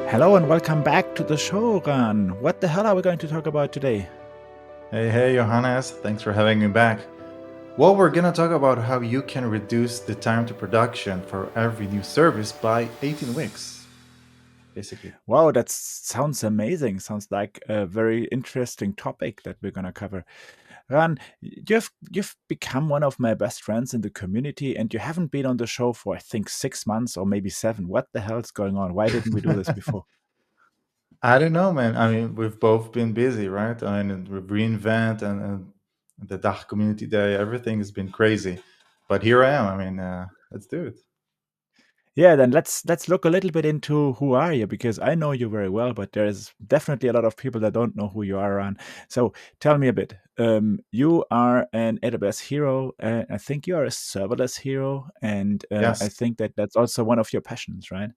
Hello and welcome back to the show, Ran. What the hell are we going to talk about today? Hey, Johannes, thanks for having me back. Well, we're gonna talk about how you can reduce the time to production for every new service by 18 weeks, basically. Wow, that sounds amazing. Sounds like a very interesting topic that we're going to cover. Ran, you've become one of my best friends in the community, and you haven't been on the show for I think 6 months or maybe 7. What the hell is going on? Why didn't we do this before? I don't know, man. I mean, we've both been busy, right? I mean, with reInvent and the DACH Community Day, everything has been crazy. But here I am. I mean, let's do it. Yeah, then let's look a little bit into who are you, because I know you very well, but there's definitely a lot of people that don't know who you are, Ran. So tell me a bit. You are an AWS hero. I think you are a serverless hero, and I Yes. think that that's also one of your passions, right?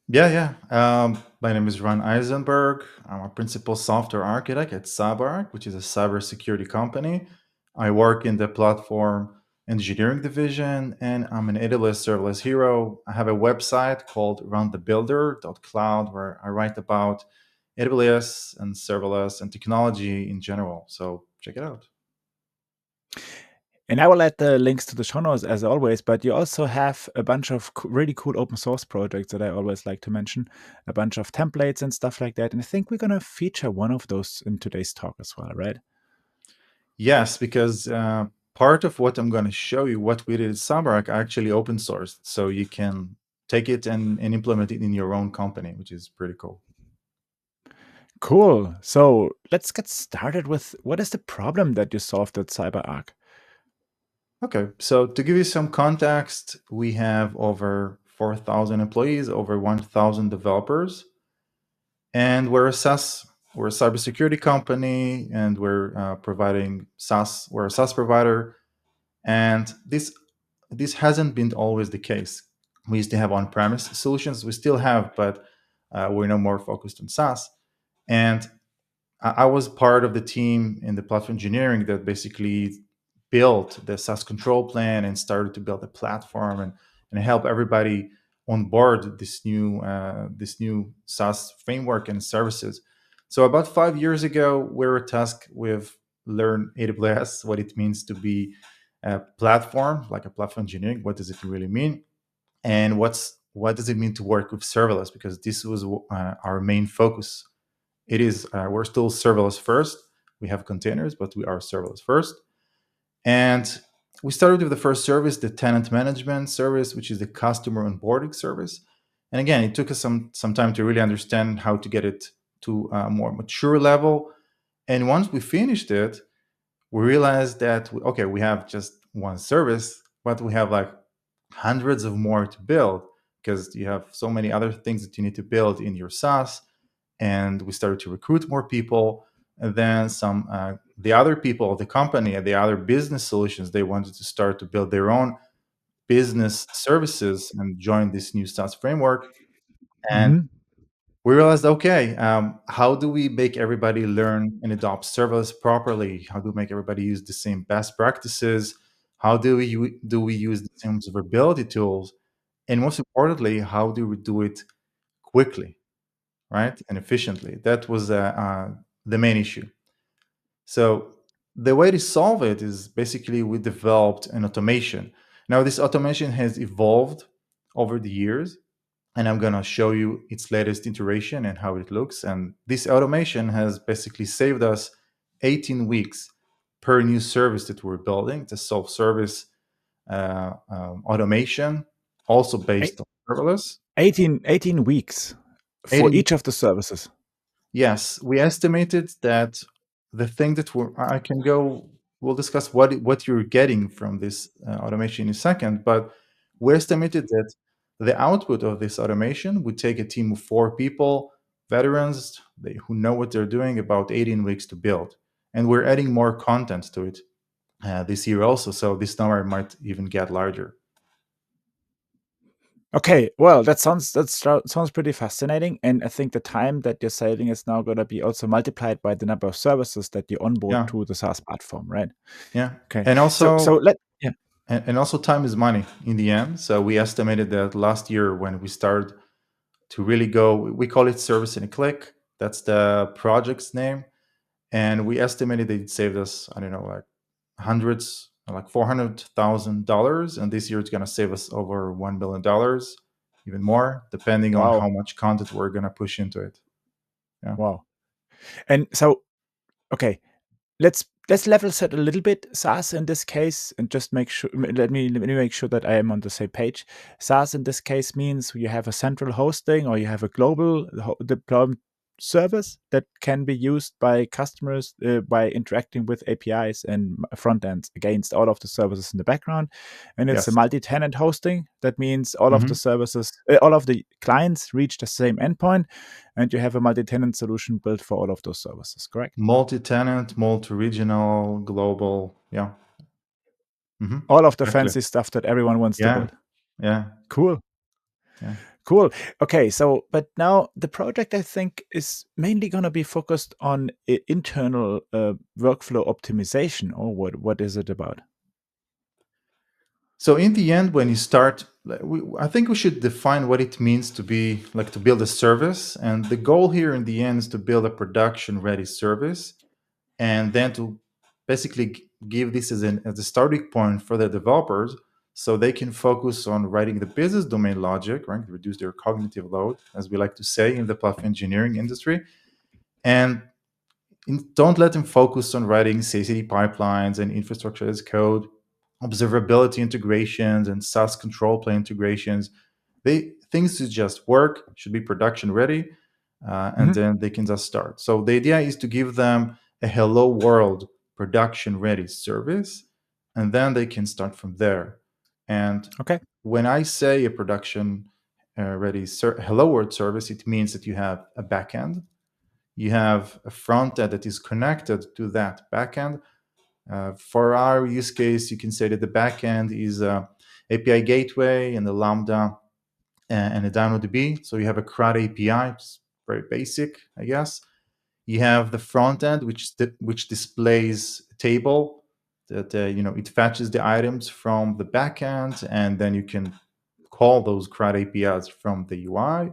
Yeah. My name is Ran Eisenberg. I'm a principal software architect at CyberArk, which is a cybersecurity company. I work in the platform engineering division, and I'm an AWS serverless hero. I have a website called runthebuilder.cloud where I write about AWS and serverless and technology in general. So check it out. And I will add the links to the show notes as always, but you also have a bunch of really cool open source projects that I always like to mention, a bunch of templates and stuff like that. And I think we're going to feature one of those in today's talk as well, right? Yes, because part of what I'm going to show you, what we did at CyberArk, are actually open sourced. So you can take it and implement it in your own company, which is pretty cool. Cool. So let's get started with what is the problem that you solved at CyberArk? Okay, so to give you some context, we have over 4,000 employees, over 1,000 developers, and we're a SaaS. We're a cybersecurity company, and we're providing SaaS. We're a SaaS provider, and this hasn't been always the case. We used to have on-premise solutions. We still have, but we're no more focused on SaaS. And I was part of the team in the platform engineering that basically built the SaaS control plan and started to build a platform and help everybody on board this new SaaS framework and services. So about 5 years ago, we were tasked with learn AWS, what it means to be a platform, like a platform engineering. What does it really mean? And what does it mean to work with serverless? Because this was our main focus. It is we're still serverless first. We have containers, but we are serverless first. And we started with the first service, the tenant management service, which is the customer onboarding service. And again, it took us some time to really understand how to get it to a more mature level. And once we finished it, we realized that okay, we have just one service, but we have like hundreds of more to build because you have so many other things that you need to build in your SaaS. And we started to recruit more people. And then some, the other people of the company and the other business solutions, they wanted to start to build their own business services and join this new SaaS framework. And Hmm. we realized, okay, how do we make everybody learn and adopt serverless properly? How do we make everybody use the same best practices? How do we use the same observability tools? And most importantly, how do we do it quickly, right, and efficiently? That was the main issue. So the way to solve it is basically we developed an automation. Now this automation has evolved over the years, and I'm going to show you its latest iteration and how it looks. And this automation has basically saved us 18 weeks per new service that we're building. It's a self-service automation, also based on serverless. 18 weeks for 18, each of the services. yes, we estimated that the thing that I can go. We'll discuss what you're getting from this automation in a second, but we estimated that the output of this automation would take a team of 4 people, veterans, who know what they're doing, about 18 weeks to build. And we're adding more content to it this year also, so this number might even get larger. Okay, well, that sounds pretty fascinating, and I think the time that you're saving is now going to be also multiplied by the number of services that you onboard Yeah, to the SaaS platform, right? yeah, Okay, and so also let yeah. and also time is money in the end. So we estimated that last year when we started to really go. We call it service in a click. That's the project's name, and we estimated it saved us, I don't know, like hundreds, like $400,000, and this year it's going to save us over $1 billion, even more, depending on Wow. how much content we're going to push into it. Yeah. Wow. And so, okay, let's level set a little bit SaaS in this case, and just make sure. Let me make sure that I am on the same page. SaaS in this case means you have a central hosting, or you have a global deployment service that can be used by customers by interacting with APIs and front ends against all of the services in the background. And it's a Yes. multi-tenant hosting. That means all of the Mhm. services, all of the clients reach the same endpoint, and you have a multi-tenant solution built for all of those services. Correct? Multi-tenant, multi-regional, global. Yeah. All of the Exactly. fancy stuff that everyone wants to Yeah. build. Yeah. Cool. Yeah. Cool. Okay, so but now the project, I think, is mainly going to be focused on internal workflow optimization, or what is it about? So in the end, when you start, I think we should define what it means to be like to build a service, and the goal here in the end is to build a production-ready service, and then to basically give this as a starting point for the developers, so they can focus on writing the business domain logic, right? Reduce their cognitive load, as we like to say in the platform engineering industry, and don't let them focus on writing CI/CD pipelines and infrastructure as code, observability integrations, and SaaS control plane integrations. Things to just work, should be production ready, and Mhm. then they can just start. So the idea is to give them a hello world production ready service, and then they can start from there. And Okay. when I say a production ready hello world service, it means that you have a backend, you have a front end that is connected to that backend. For our use case, you can say that the backend is a API gateway and a Lambda and a DynamoDB. So you have a CRUD API, it's very basic, I guess. You have the front end, which displays a table that it fetches the items from the backend, and then you can call those CRUD APIs from the UI.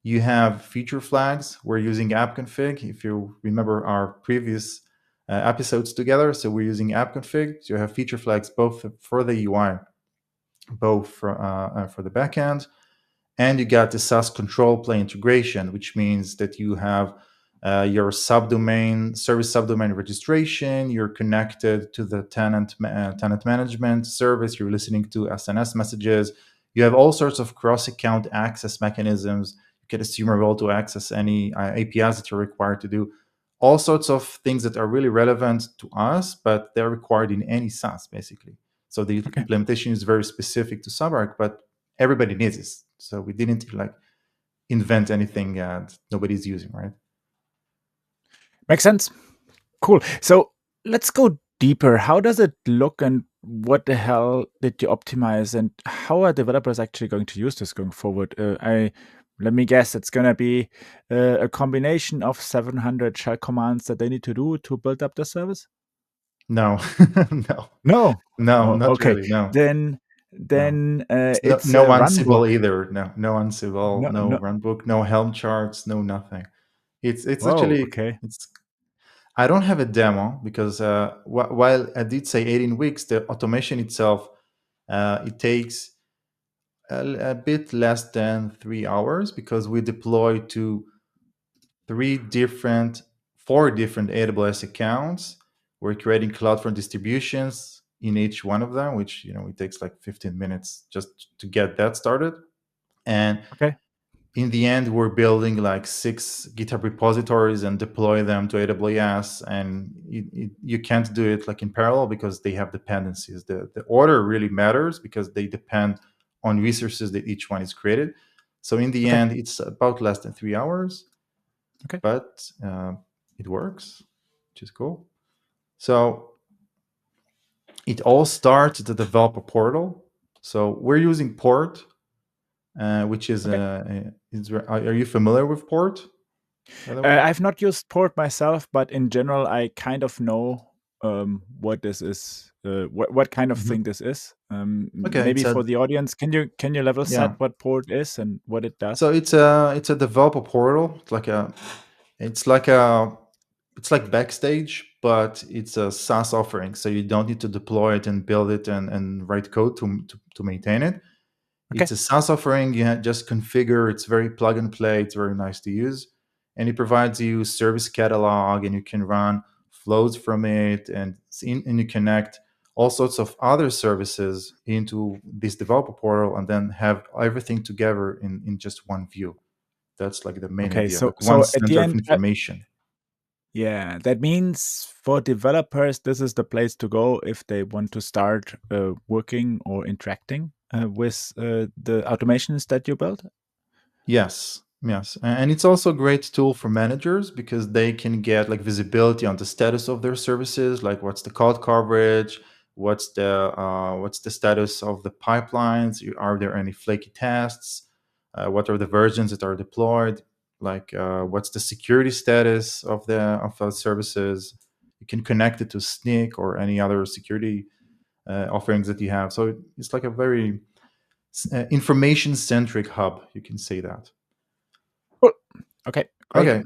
You have feature flags. We're using app config. If you remember our previous episodes together, so we're using app config. So you have feature flags both for the UI, both for the backend, and you got the SaaS control plane integration, which means that you have your subdomain service subdomain registration. You're connected to the tenant management service. You're listening to SNS messages. You have all sorts of cross account access mechanisms. You can assume a role to access any APIs that you're required to do. All sorts of things that are really relevant to us, but they're required in any SaaS basically. So the Okay. implementation is very specific to CyberArk, but everybody needs this. So we didn't like invent anything nobody's using, right? Makes sense. Cool. So let's go deeper. How does it look, and what the hell did you optimize, and how are developers actually going to use this going forward? I Let me guess, it's going to be a combination of 700 shell commands that they need to do to build up the service. No, no, No. no, Oh, not okay. really. No, Then no. No, it's no a run book. Ansible either. No, no Ansible. No, No no. runbook. No Helm charts. No nothing. It's Whoa. actually Okay. it's. I don't have a demo because while I did say 18 weeks, the automation itself it takes a bit less than 3 hours because we deploy to four different AWS accounts. We're creating CloudFront distributions in each one of them, which it takes like 15 minutes just to get that started. And Okay. in the end, we're building like 6 GitHub repositories and deploy them to AWS. And you can't do it like in parallel because they have dependencies. The order really matters because they depend on resources that each one is created. So in the Okay. end, it's about less than 3 hours, Okay. but it works, which is cool. So it all starts at the developer portal. So we're using Port, which is Okay. are you familiar with Port, by the way? I've not used Port myself, but in general, I kind of know what this is, what kind of Mhm. thing this is. Okay, Maybe for the audience, can you level set yeah. what port is and what it does? So it's a developer portal. It's like a it's like Backstage, but it's a SaaS offering. So you don't need to deploy it and build it and write code to maintain it. Okay. It's a SaaS offering. You just configure. It's very plug and play. It's very nice to use, and it provides you service catalog, and you can run flows from it, and you connect all sorts of other services into this developer portal, and then have everything together in just one view. That's like the main Okay. idea, So like one at the center of end, information. yeah, that means for developers, this is the place to go if they want to start working or interacting with the automations that you built. Yes, yes, and it's also a great tool for managers because they can get like visibility on the status of their services, like what's the code coverage, what's the status of the pipelines, are there any flaky tests, what are the versions that are deployed, like what's the security status of the services. You can connect it to Snyk or any other security offerings that you have. So it's like a very information centric hub. You can say that. Cool. Okay, great. Okay.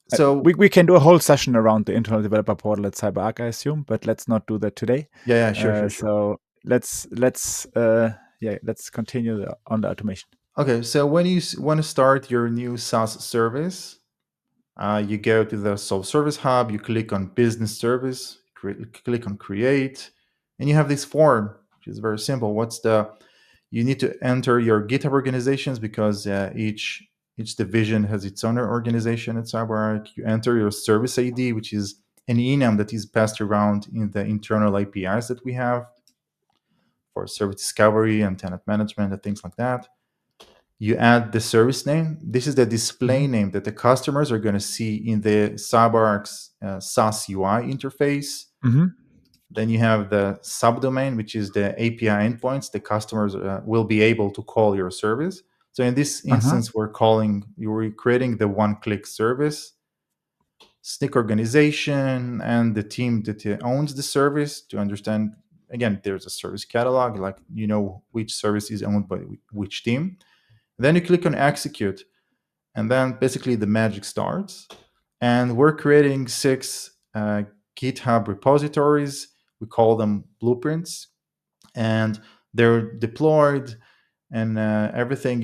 So We can do a whole session around the internal developer portal at CyberArk, I assume, but let's not do that today. yeah, sure. So let's continue on the automation. Okay, so when you want to start your new SaaS service, you go to the self-service hub, you click on business service, click on create, and you have this form, which is very simple. You need to enter your GitHub organizations because each division has its own organization at CyberArk. You enter your service ID, which is an enum that is passed around in the internal APIs that we have for service discovery and tenant management and things like that. You add the service name. This is the display Mhm. name that the customers are going to see in the CyberArk's SaaS UI interface. Mhm. Then you have the subdomain, which is the API endpoints the customers will be able to call your service. So in this Uh-huh. instance, we're creating the one-click service, Snyk organization, and the team that owns the service to understand. Again, there's a service catalog, like you know which service is owned by which team. Then you click on execute, and then basically the magic starts. And we're creating 6 GitHub repositories. We call them blueprints, and they're deployed, and everything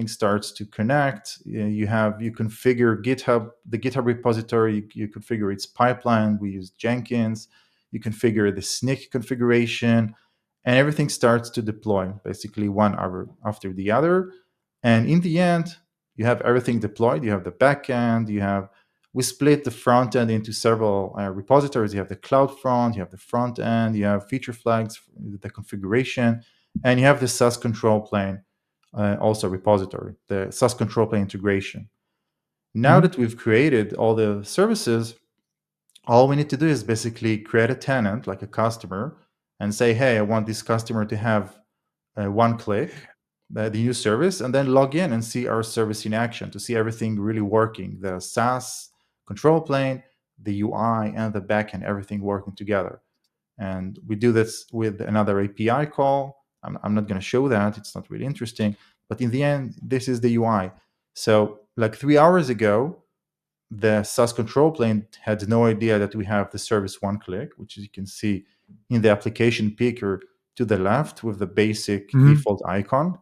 starts to connect. You configure the GitHub repository. You configure its pipeline. We use Jenkins. You configure the Snyk configuration, and everything starts to deploy basically one after the other. And in the end, you have everything deployed. You have the backend. We split the front end into several repositories. You have the cloud front, you have the front end, you have feature flags, the configuration, and you have the SaaS control plane, also repository, the SaaS control plane integration. Now Mhm. that we've created all the services, all we need to do is basically create a tenant, like a customer, and say, hey, I want this customer to have one click, the new service, and then log in and see our service in action to see everything really working. The SaaS control plane, the UI, and the backend, everything working together. And we do this with another API call. I'm not going to show that. It's not really interesting. But in the end, this is the UI. So, like 3 hours ago, the SaaS control plane had no idea that we have the service one click, which you can see in the application picker to the left with the basic Mhm. default icon.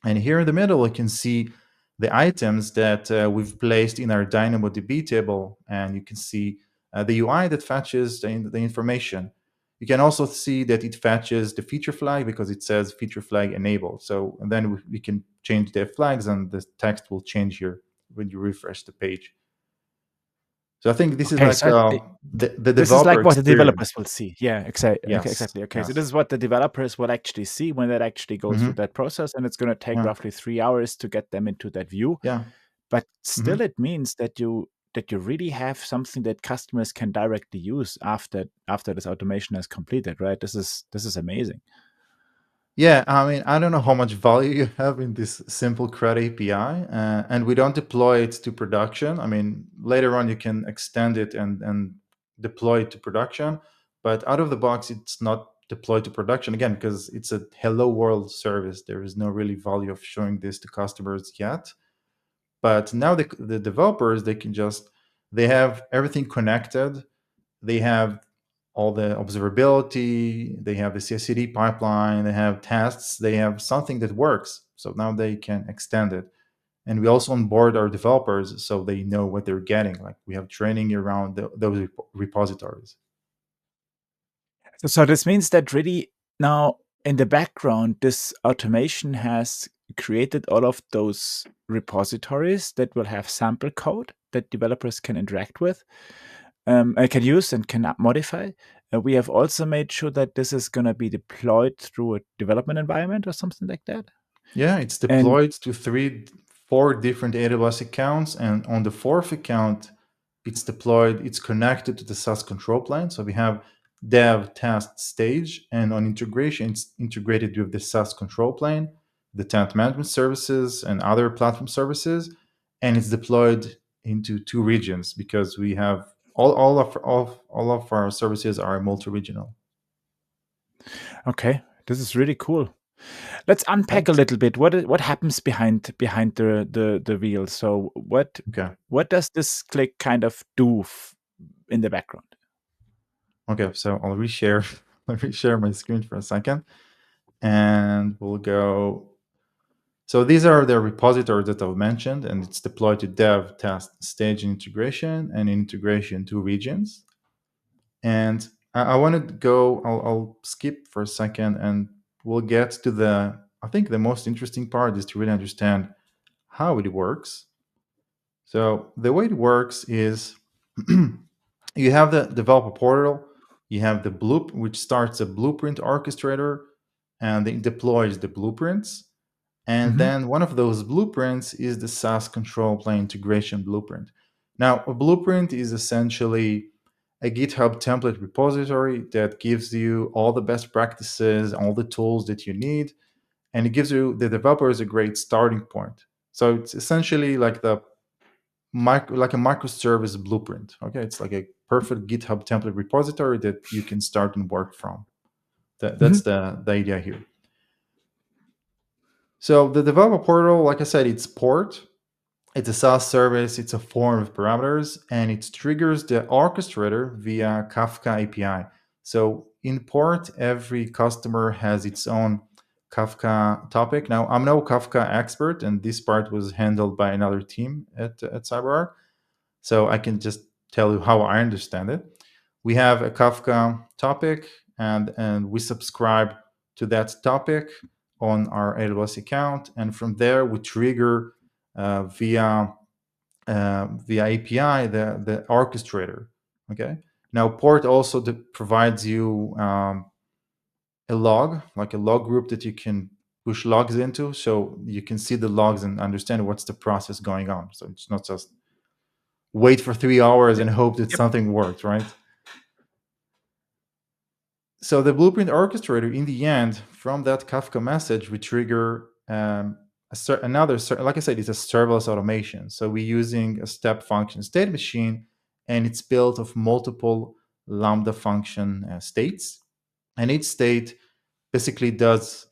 And here in the middle, you can see the items that we've placed in our DynamoDB table, and you can see the UI that fetches the information. You can also see that it fetches the feature flag because it says feature flag enabled. So and then we can change the flags, and the text will change here when you refresh the page. So I think this is Okay, like so the this is developer like what the developers experience. will see. Yeah, exactly. Yes, Exactly. Okay, so this yes. is what the developers will actually see when they actually go through Hmm. that process, and it's going to take Yeah, roughly 3 hours to get them into that view. yeah. But Hmm. still, it means that you really have something that customers can directly use after this automation is completed, right? This is amazing. Yeah, I mean, I don't know how much value you have in this simple CRUD API, and we don't deploy it to production. I mean, later on you can extend it and deployed to production. But out of the box, it's not deployed to production again because it's a hello world service. There is no really value of showing this to customers yet. But now the developers, they have everything connected. They have all the observability, they have the CI/CD pipeline, they have tests, they have something that works. So now they can extend it. And we also onboard our developers so they know what they're getting. Like we have training around those repositories. So this means that really now in the background, this automation has created all of those repositories that will have sample code that developers can interact with, can use and can modify. We have also made sure that this is going to be deployed through a development environment or something like that. Yeah, it's And deployed to 4 different AWS accounts. And on the 4th account, it's deployed, it's connected to the SaaS control plane. So we have dev, test, stage, and on integration, it's integrated with the SaaS control plane, the tenant management services, and other platform services. And it's deployed into 2 regions because we have all of our services are multi-regional. okay, this is really cool. Let's unpack a Thanks. little bit. What happens behind the wheel? So Okay. what does this click kind of do in the background? Okay, so I'll reshare I'll reshare my screen for a second, and we'll go. So these are the repositories that I've mentioned, and it's deployed to dev, test, stage, and integration, and integration to regions. And I want to go. I'll skip for a second, and we'll get to the. I think the most interesting part is to really understand how it works. So the way it works is you have the developer portal, you have the which starts a blueprint orchestrator, and it deploys the blueprints. And Mhm. then one of those blueprints is the SaaS control plane integration blueprint. Now, a blueprint is essentially a GitHub template repository that gives you all the best practices, all the tools that you need, and it gives you the developers a great starting point. So it's essentially like like a microservice blueprint. Okay, it's like a perfect GitHub template repository that you can start and work from. That's Mhm. the idea here. So the developer portal, like I said, it's port. It's a SaaS service. It's a form of parameters, and it triggers the orchestrator via Kafka API. So in port, every customer has its own Kafka topic. Now, I'm no Kafka expert, and this part was handled by another team at CyberArk. So I can just tell you how I understand it. We have a Kafka topic, and we subscribe to that topic on our AWS account, and from there we trigger via API the orchestrator. Okay. Now port also provides you a log, like a log group that you can push logs into, so you can see the logs and understand what's the process going on. So it's not just wait for 3 hours and hope that Yep. something worked, right? So the blueprint orchestrator, in the end, from that Kafka message, we trigger another, like I said, it's a serverless automation. So we're using a step function state machine, and it's built of multiple Lambda function states. And each state basically does,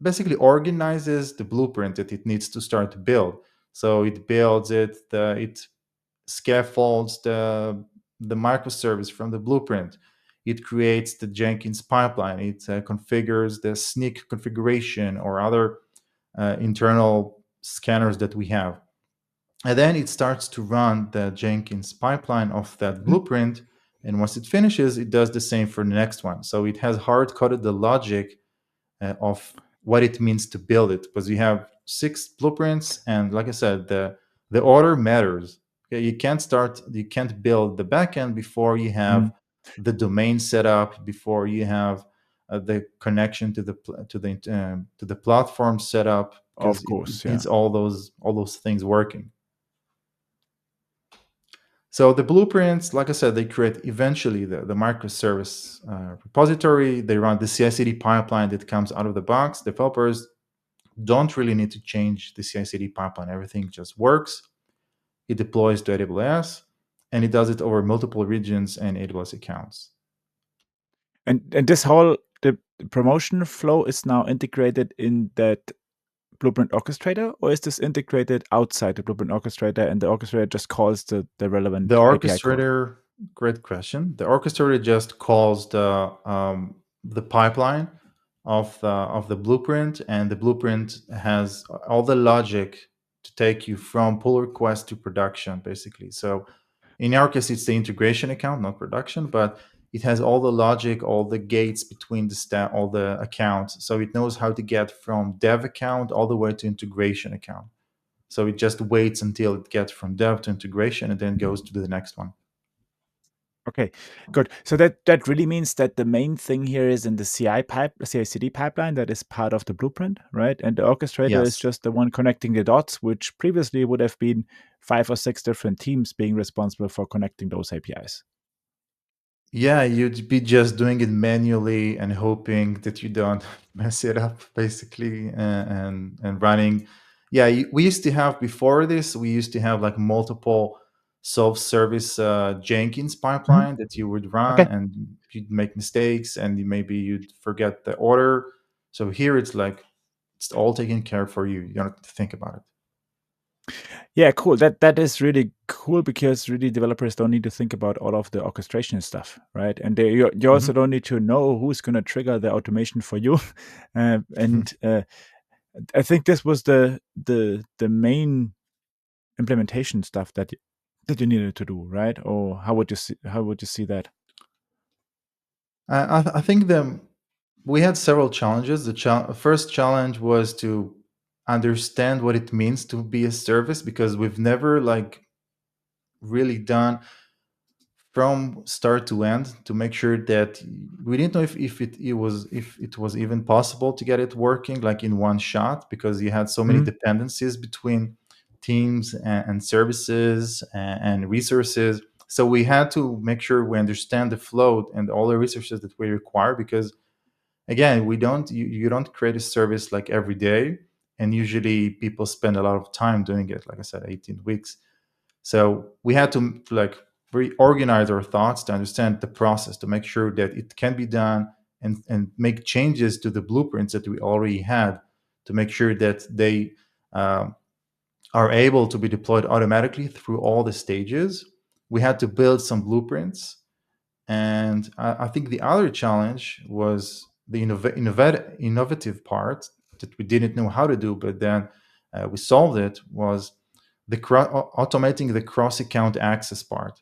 basically organizes the blueprint that it needs to start to build. So it builds it, it scaffolds the microservice from the blueprint. It creates the Jenkins pipeline. It configures the sneak configuration or other internal scanners that we have. And then it starts to run the Jenkins pipeline of that Mhm. blueprint. And once it finishes, it does the same for the next one. So it has hard coded the logic of what it means to build it, because you have 6 blueprints, and like I said, the order matters. Okay, you can't build the backend before you have Mhm. the domain set up, before you have the connection to the platform set up, because Of it course, yeah. needs all those things working. So the blueprints, like I said, they create eventually the microservice repository. They run the CI/CD pipeline that comes out of the box. Developers don't really need to change the CI/CD pipeline. Everything just works. It deploys to AWS, and it does it over multiple regions and AWS accounts. And this whole the promotion flow is now integrated in that Blueprint Orchestrator, or is this integrated outside the Blueprint Orchestrator and the orchestrator just calls the The relevant API code? orchestrator, great question. The orchestrator just calls the pipeline of the blueprint, and the blueprint has all the logic to take you from pull request to production, basically. So in our case, it's the integration account, not production, but it has all the logic, all the gates between all the accounts. So it knows how to get from dev account all the way to integration account. So it just waits until it gets from dev to integration and then goes to the next one. Okay, good. So that really means that the main thing here is in the CI/CD pipeline that is part of the blueprint, right? And the orchestrator is Yes. just the one connecting the dots, which previously would have been 5 or 6 different teams being responsible for connecting those APIs. Yeah, you'd be just doing it manually and hoping that you don't mess it up, basically, and running. Yeah, we used to have before this. We used to have like multiple self-service Jenkins Mhm. pipeline that you would run, Okay. and you'd make mistakes, and maybe you'd forget the order. So here it's like it's all taken care for you. You don't have to think about it. Yeah, cool. That is really cool because really developers don't need to think about all of the orchestration stuff, right? And you also Mhm. don't need to know who's going to trigger the automation for you. And I think this was the main implementation stuff that you needed to do, right? Or how would you see that? I think we had several challenges. The first challenge was to understand what it means to be a service, because we've never like really done from start to end to make sure that we didn't know if it was even possible to get it working like in one shot, because you had so many Mhm. dependencies between teams and services and resources. So we had to make sure we understand the flow and all the resources that we require, because again, you don't create a service like every day, and usually people spend a lot of time doing it, like I said, 18 weeks. So we had to like reorganize our thoughts to understand the process, to make sure that it can be done, and make changes to the blueprints that we already had, to make sure that they um, are able to be deployed automatically through all the stages. We had to build some blueprints, and I think the other challenge was the innovative part that we didn't know how to do, but then we solved it, was automating the cross account access part,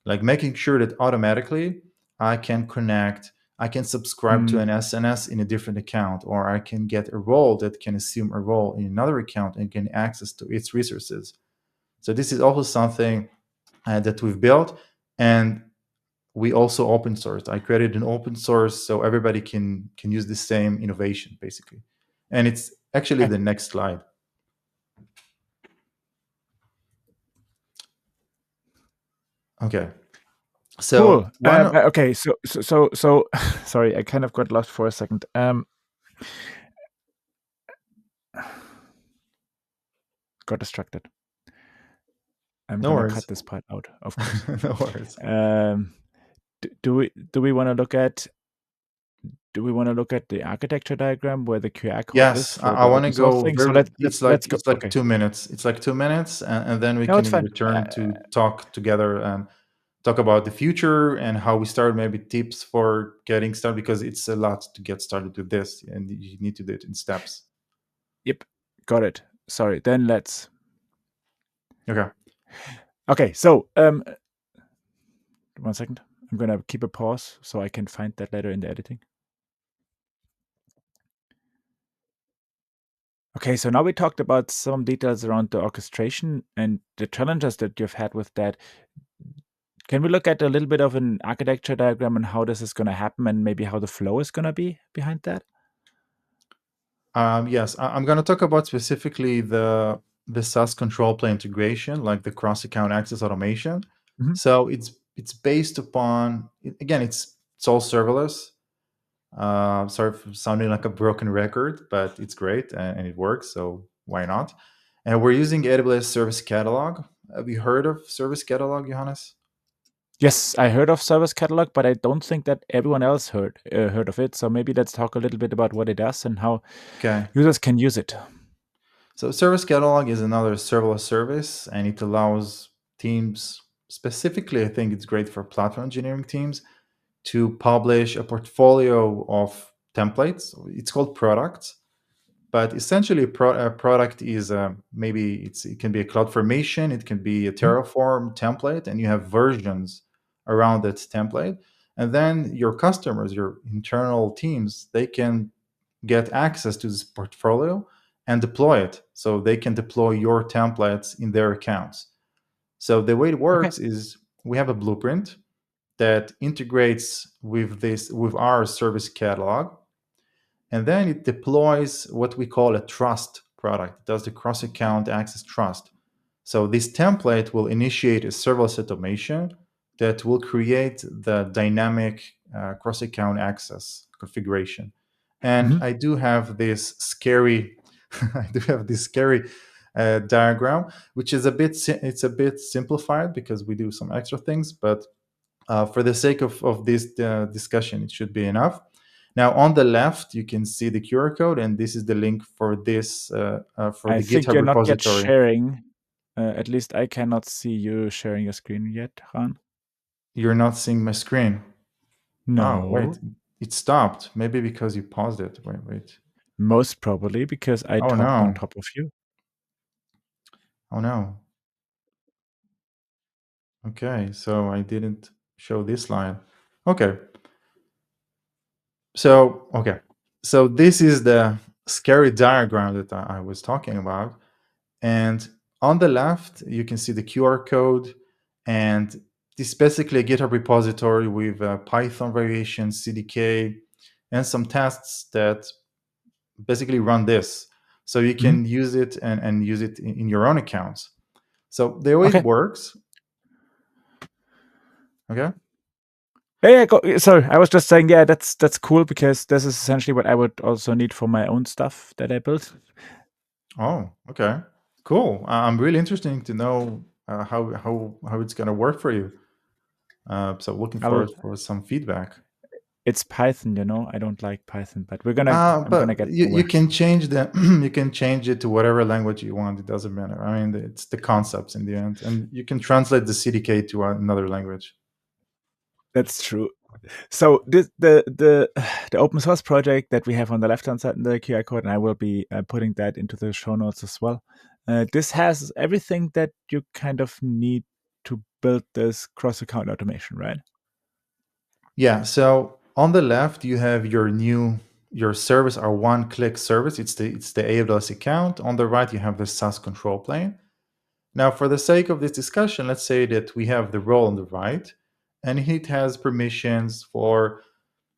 like making sure that automatically I can connect, I can subscribe to Mm. an SNS in a different account, or I can get a role that can assume a role in another account and gain access to its resources. So this is also something that we've built, and we also open sourced. I created an open source so everybody can use the same innovation, basically. And it's actually Okay, the next slide. Okay. So cool. one Okay, so sorry, I kind of got lost for a second. Got distracted. I'm No gonna cut worries. this part out, of course. No worries. Um, do we want to look at the architecture diagram where the QR code is Yes, for I the want to open source go thing? So very. let's go. It's like Okay, 2 minutes. It's like 2 minutes, and then we no, it's can fine. return to talk together and talk about the future and how we start. Maybe tips for getting started, because it's a lot to get started with this, and you need to do it in steps. Yep, got it. Sorry. Then let's. Okay. Okay, so 1 second. I'm gonna keep a pause so I can find that later in the editing. Okay, so now we talked about some details around the orchestration and the challenges that you've had with that. Can we look at a little bit of an architecture diagram and how this is going to happen and maybe how the flow is going to be behind that? Yes, I'm going to talk about specifically the SaaS control plane integration, like the cross account access automation. Mhm. So it's based upon, again, it's all serverless. Sorry for sounding like a broken record, but it's great, and it works. So why not? And we're using AWS Service Catalog. Have you heard of Service Catalog, Johannes? Yes, I heard of Service Catalog, but I don't think that everyone else heard of it. So maybe let's talk a little bit about what it does and how Okay. users can use it. So Service Catalog is another serverless service, and it allows teams, specifically, I think it's great for platform engineering teams, to publish a portfolio of templates. It's called products, but essentially, a product is maybe it can be a CloudFormation, it can be a Mhm. Terraform template, and you have versions around that template. And then your customers, your internal teams, they can get access to this portfolio and deploy it. So they can deploy your templates in their accounts. So the way it Okay. works is we have a blueprint that integrates with our service catalog, and then it deploys what we call a trust product. It does the cross account access trust. So this template will initiate a serverless automation that will create the dynamic cross account access configuration. And Mhm. I do have this scary I do have this scary diagram, which is it's a bit simplified because we do some extra things, but for the sake of this discussion, it should be enough. Now, on the left, you can see the QR code, and this is the link for I the think GitHub you're not yet repository. sharing. At least I cannot see you sharing your screen yet, Ran. You're not seeing my screen. Oh, wait, No, it stopped. Maybe because you paused it. Wait. most probably because I Oh talked on no. top of you. Oh no. Okay, so I didn't show this line. Okay. Okay. So this is the scary diagram that I was talking about. And on the left, you can see the QR code. And this is basically a GitHub repository with Python variations, CDK, and some tests that basically run this. So you Mhm. can use it and use it in your own accounts. So the way it Okay. works, okay? Yeah, yeah, sorry, I was just saying, yeah, that's cool because this is essentially what I would also need for my own stuff that I built. Oh, okay. Cool. I'm really interested to know how it's going to work for you. So looking I'll forward for some feedback. It's Python, I don't like Python, but I'm gonna But get you somewhere. can change the you can change it to whatever language you want. It doesn't matter. I mean, it's the concepts in the end, and you can translate the CDK to another language. That's true. So the the open source project that we have on the left hand side in the QR code, and I will be putting that into the show notes as well. This has everything that you kind of need to build this cross account automation, right? Yeah. So on the left, you have your service, our one-click service. It's the AWS account. On the right, you have the SaaS control plane. Now, for the sake of this discussion, let's say that we have the role on the right, and it has permissions for,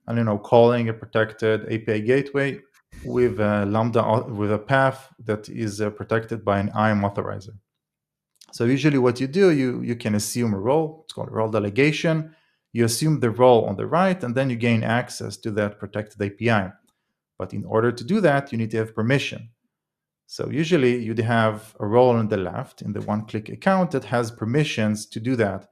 I don't know, calling a protected API gateway with a Lambda with a path that is protected by an IAM authorizer. So usually, what you do, you can assume a role. It's called role delegation. You assume the role on the right, and then you gain access to that protected API. But in order to do that, you need to have permission. So usually you'd have a role on the left in the one-click account that has permissions to do that.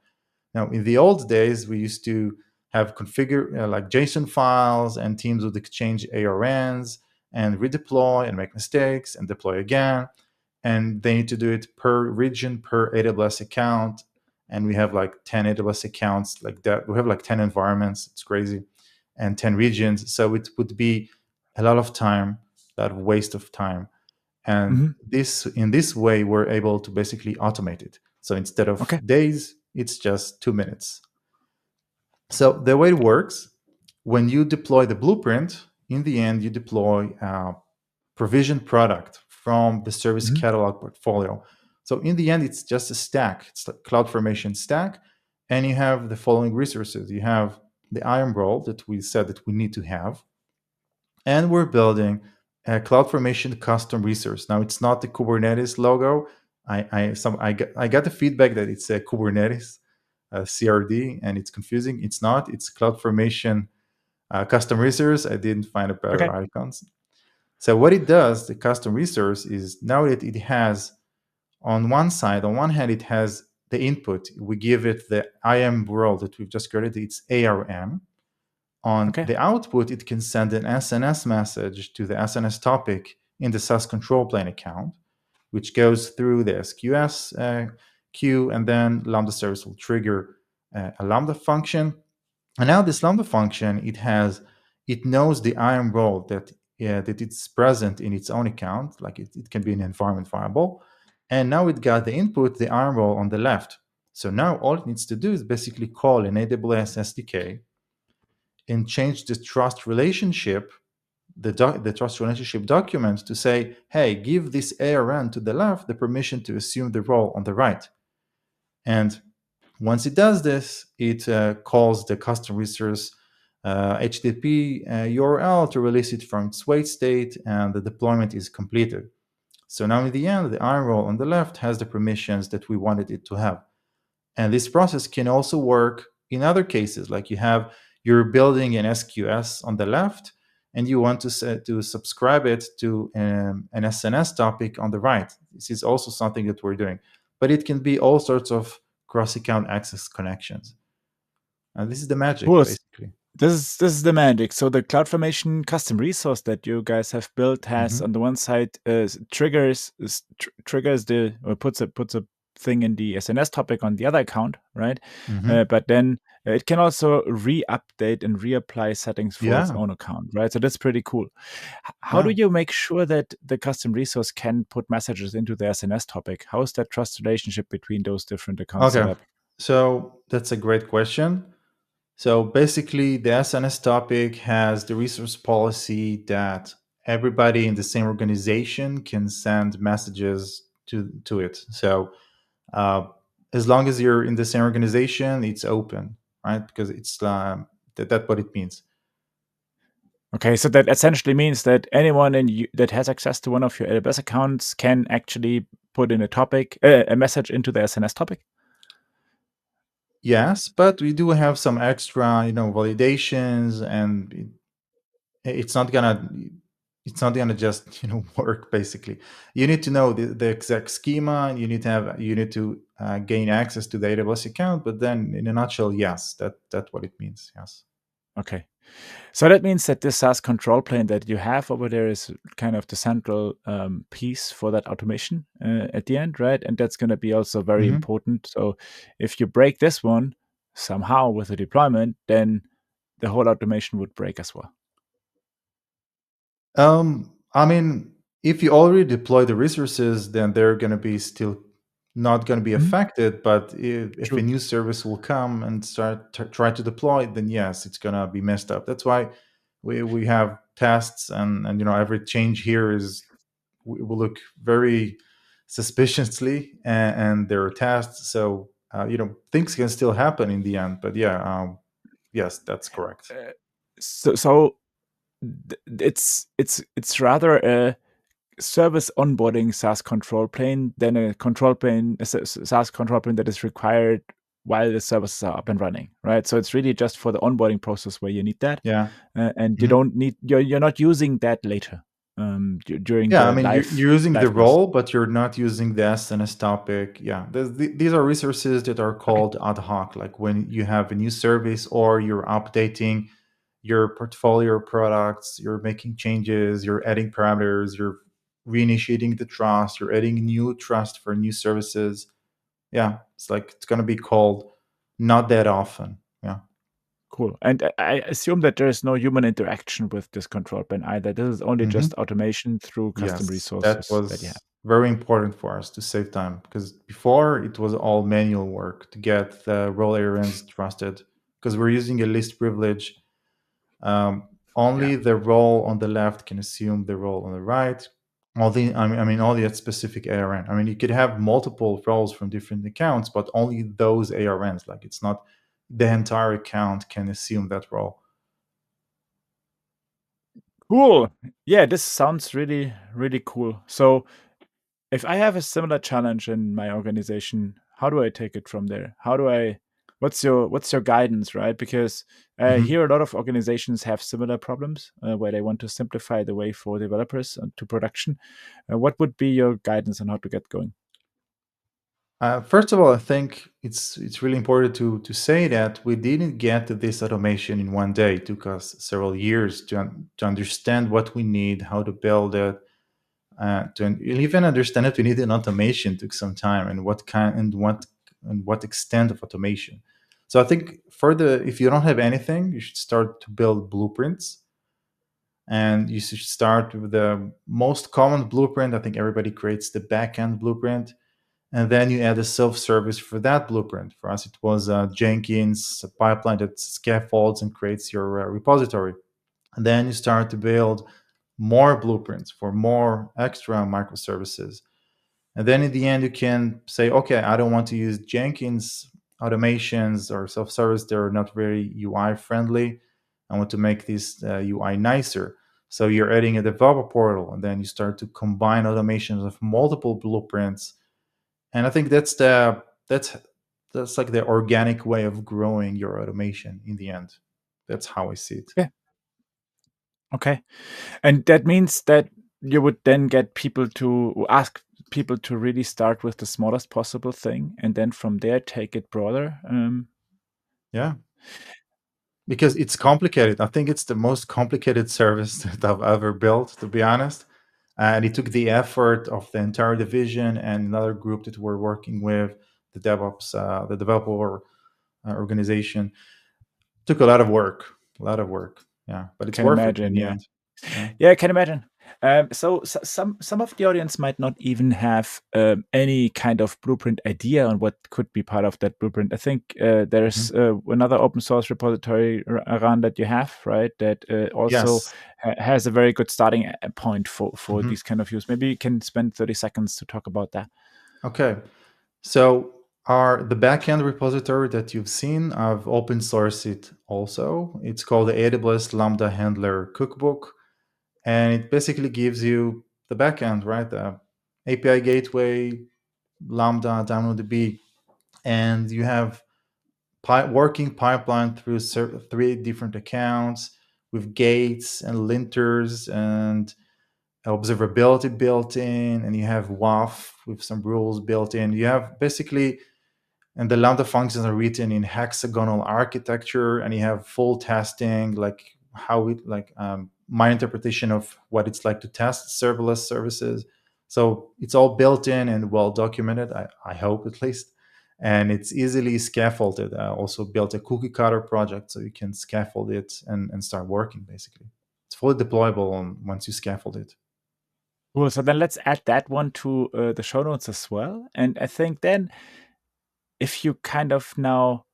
Now, in the old days, we used to have configure like JSON files, and teams would exchange ARNs and redeploy and make mistakes and deploy again. And they need to do it per region, per AWS account. And we have like 10 AWS accounts like that. We have like 10 environments. It's crazy. And 10 regions. So it would be a lot of time, that waste of time. And Hmm. in this way, we're able to basically automate it. So instead of Okay. days, it's just 2 minutes. So the way it works, when you deploy the blueprint, in the end, you deploy a provisioned product from the service Hmm. catalog portfolio. So in the end, it's just a stack. It's a CloudFormation stack. And you have the following resources. You have the IAM role that we said that we need to have, and we're building a CloudFormation custom resource. Now, it's not the Kubernetes logo. I got the feedback that it's a Kubernetes CRD, and it's confusing. It's not. It's CloudFormation custom resource. I didn't find a better Okay. icons. So what it does, the custom resource, is now that it has on one hand, it has the input, we give it the IAM role that we've just created, it's ARN. On Okay. the output, it can send an SNS message to the SNS topic in the SaaS control plane account, which goes through the SQS queue, and then Lambda service will trigger a Lambda function. And now this Lambda function, it knows the IAM role that it's present in its own account, like it can be an environment variable. And now it got the input, the IAM role on the left. So now all it needs to do is basically call an AWS SDK and change the trust relationship, the trust relationship document to say, hey, give this ARN to the left the permission to assume the role on the right. And once it does this, it calls the custom resource HTTP URL to release it from its wait state, and the deployment is completed. So now in the end, the iron role on the left has the permissions that we wanted it to have. And this process can also work in other cases, like you're building an SQS on the left, and you want to subscribe it to an SNS topic on the right. This is also something that we're doing, but it can be all sorts of cross-account access connections. And this is the magic, Cool. basically. This is the magic. So the CloudFormation custom resource that you guys have built has, Mhm. on the one side, triggers the, or puts a thing in the SNS topic on the other account, right? Mhm. But then it can also re-update and reapply settings for its Yeah, own account, right? So that's pretty cool. How do yeah. you make sure that the custom resource can put messages into the SNS topic? How is that trust relationship between those different accounts set Okay, up? so that's a great question. So basically, the SNS topic has the resource policy that everybody in the same organization can send messages to it. So uh, as long as you're in the same organization, it's open, right? Because it's that's what it means. Okay, so that essentially means that anyone that has access to one of your AWS accounts can actually put in a message into the SNS topic. Yes, but we do have some extra, validations, and it's not gonna just work. Basically, you need to know the exact schema. You need to gain access to the AWS account. But then, in a nutshell, yes, that's what it means. Yes. Okay, so that means that this SaaS control plane that you have over there is kind of the central piece for that automation at the end, right? And that's going to be also very Mhm. important. So if you break this one somehow with a deployment, then the whole automation would break as well. I mean, if you already deploy the resources, then they're going to be still not going to be Mhm. affected. But if a True. new service will come and start try to deploy, then yes, it's going to be messed up. That's why we have tests, and every change here we will look very suspiciously, and there are tests. So things can still happen in the end. But yeah, yes, that's correct. Uh, so it's rather a service onboarding SaaS control plane than a SaaS control plane that is required while the services are up and running, right? So it's really just for the onboarding process where you need that, Yeah. and you Mhm. don't need you're not using that later during Yeah, I the mean, you're using the liveness. role, but you're not using the SNS topic. Yeah, these are resources that are Okay, called ad hoc, like when you have a new service or you're updating your portfolio of products, you're making changes, you're adding parameters, you're reinitiating the trust, you're adding new trust for new services. Yeah, it's gonna be called not that often. Yeah. cool. And I assume that there is no human interaction with this control plane either. This is only hmm just automation through custom Yes, that resources that you have. was very important for us to save time, because before it was all manual work to get the role ARNs trusted, because we're using a list privilege. Yeah. Only the role on the left can assume the role on the right. Only that specific ARN. I mean, you could have multiple roles from different accounts, but only those ARNs. Like, it's not the entire account can assume that role. Cool. Yeah, this sounds really, really cool. So if I have a similar challenge in my organization, how do I take it from there? What's your guidance, right? Because Mhm. here a lot of organizations have similar problems where they want to simplify the way for developers to production. What would be your guidance on how to get going? First of all, I think it's really important to say that we didn't get to this automation in one day. It took us several years to understand what we need, how to build it, to even understand that we need an automation took some time, and what kind and what extent of automation. So I think if you don't have anything, you should start to build blueprints, and you should start with the most common blueprint. I think everybody creates the backend blueprint, and then you add a self-service for that blueprint. For us, it was Jenkins, a pipeline that scaffolds and creates your repository. And then you start to build more blueprints for more extra microservices. And then in the end, you can say, okay, I don't want to use Jenkins automations or self-service. They're not very UI friendly. I want to make this UI nicer. So you're adding a developer portal, and then you start to combine automations of multiple blueprints. And I think that's like the organic way of growing your automation in the end. That's how I see it. Yeah. Okay. And that means that you would then get people to ask people to really start with the smallest possible thing, and then from there take it broader. Yeah, because it's complicated. I think it's the most complicated service that I've ever built, to be honest. And it took the effort of the entire division and another group that we're working with, the DevOps, the developer organization. Took a lot of work, a lot of work. Yeah, but it's Can worth it in imagine, the yeah. end. Yeah. Yeah, I can imagine. So some of the audience might not even have any kind of blueprint idea on what could be part of that blueprint. I think there's another open source repository around that you have, right? That also Yes. has a very good starting point for Mhm. these kind of use. Maybe you can spend 30 seconds to talk about that. Okay. So the backend repository that you've seen, I've open sourced it also. It's called the AWS Lambda Handler Cookbook, and it basically gives you the backend, right? The API gateway, Lambda, DynamoDB, and you have working pipeline through 3 different accounts with gates and linters and observability built in, and you have WAF with some rules built in. You have basically, and the Lambda functions are written in hexagonal architecture, and you have full testing, like how it, like my interpretation of what it's like to test serverless services. So it's all built in and well documented, I hope at least. And it's easily scaffolded. I also built a cookie cutter project so you can scaffold it and start working basically. It's fully deployable once you scaffold it. Cool. So then let's add that one to the show notes as well. And I think then if you kind of now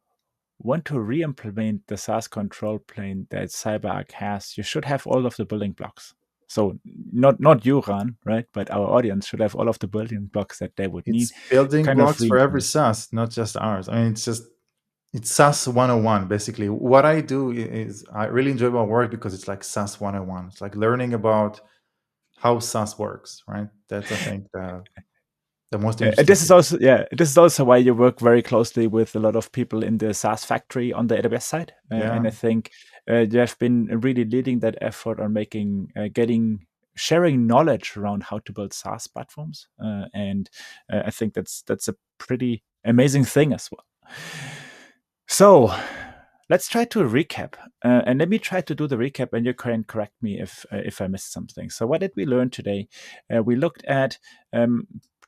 want to re-implement the SaaS control plane that CyberArk has, you should have all of the building blocks. So not you, Ran, right? But our audience should have all of the building blocks that they would need It's building kind of blocks for every re-implement. SaaS, not just ours. I mean, it's SaaS 101, basically. What I do is I really enjoy my work because it's like SaaS 101. It's like learning about how SaaS works, right? That's, I think, the most And interesting this is thing. also, yeah, this is also why you work very closely with a lot of people in the SaaS factory on the AWS side. And Yeah. I think you have been really leading that effort on sharing knowledge around how to build SaaS platforms. And I think that's a pretty amazing thing as well. So let's try to recap, and let me try to do the recap, and you can correct me if I missed something. So what did we learn today? We looked at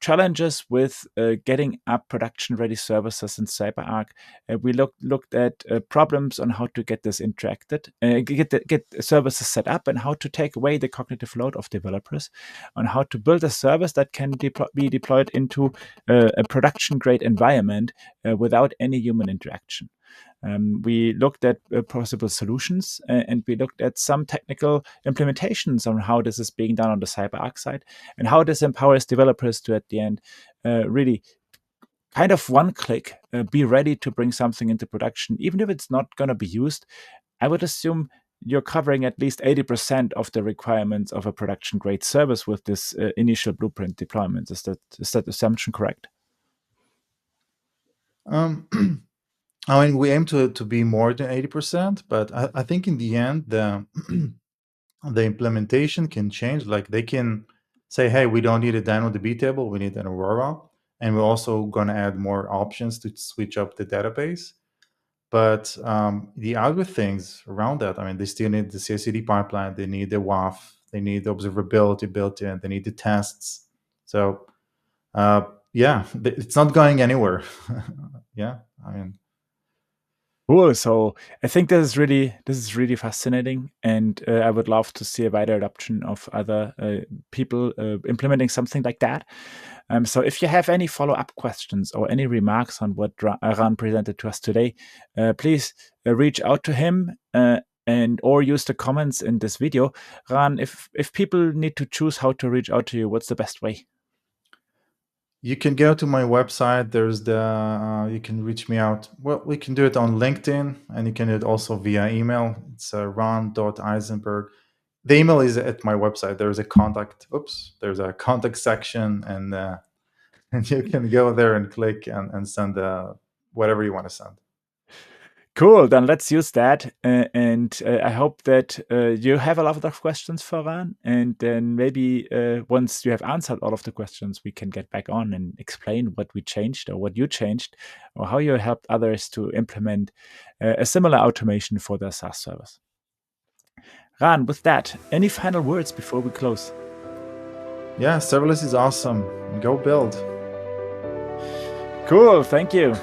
challenges with getting up production-ready services in CyberArk. We looked at problems on how to get this interacted, get services set up, and how to take away the cognitive load of developers, on how to build a service that can be deployed into a production-grade environment without any human interaction. We looked at possible solutions, and we looked at some technical implementations on how this is being done on the CyberArk side, and how this empowers developers to, at the end, really kind of one click, be ready to bring something into production, even if it's not going to be used. I would assume you're covering at least 80% of the requirements of a production grade service with this initial blueprint deployment. Is that assumption correct? Um, I mean, we aim to be more than 80%, but I think in the end, the implementation can change. Like they can say, hey, we don't need a DynamoDB table, we need an Aurora. and we're also going to add more options to switch up the database. But the other things around that, I mean, they still need the CI/CD pipeline, they need the WAF, they need the observability built in, they need the tests. So yeah, it's not going anywhere. Yeah, I mean, Cool. So I think this is really fascinating, and I would love to see a wider adoption of other people implementing something like that. So if you have any follow-up questions or any remarks on what Ran presented to us today, please reach out to him and or use the comments in this video. Ran, if people need to choose how to reach out to you, what's the best way? you can go to my website. There's the you can reach me out. Well, we can do it on LinkedIn, and you can do it also via email. It's ran.eisenberg. The email is at my website. There's a contact. There's a contact section, and and you can go there and click and send whatever you want to send. Cool. Then let's use that. And I hope that you have a lot of questions for Ran. And then maybe once you have answered all of the questions, we can get back on and explain what we changed or what you changed or how you helped others to implement a similar automation for their SaaS service. Ran, with that, any final words before we close? Yeah, serverless is awesome. Go build. Cool. Thank you.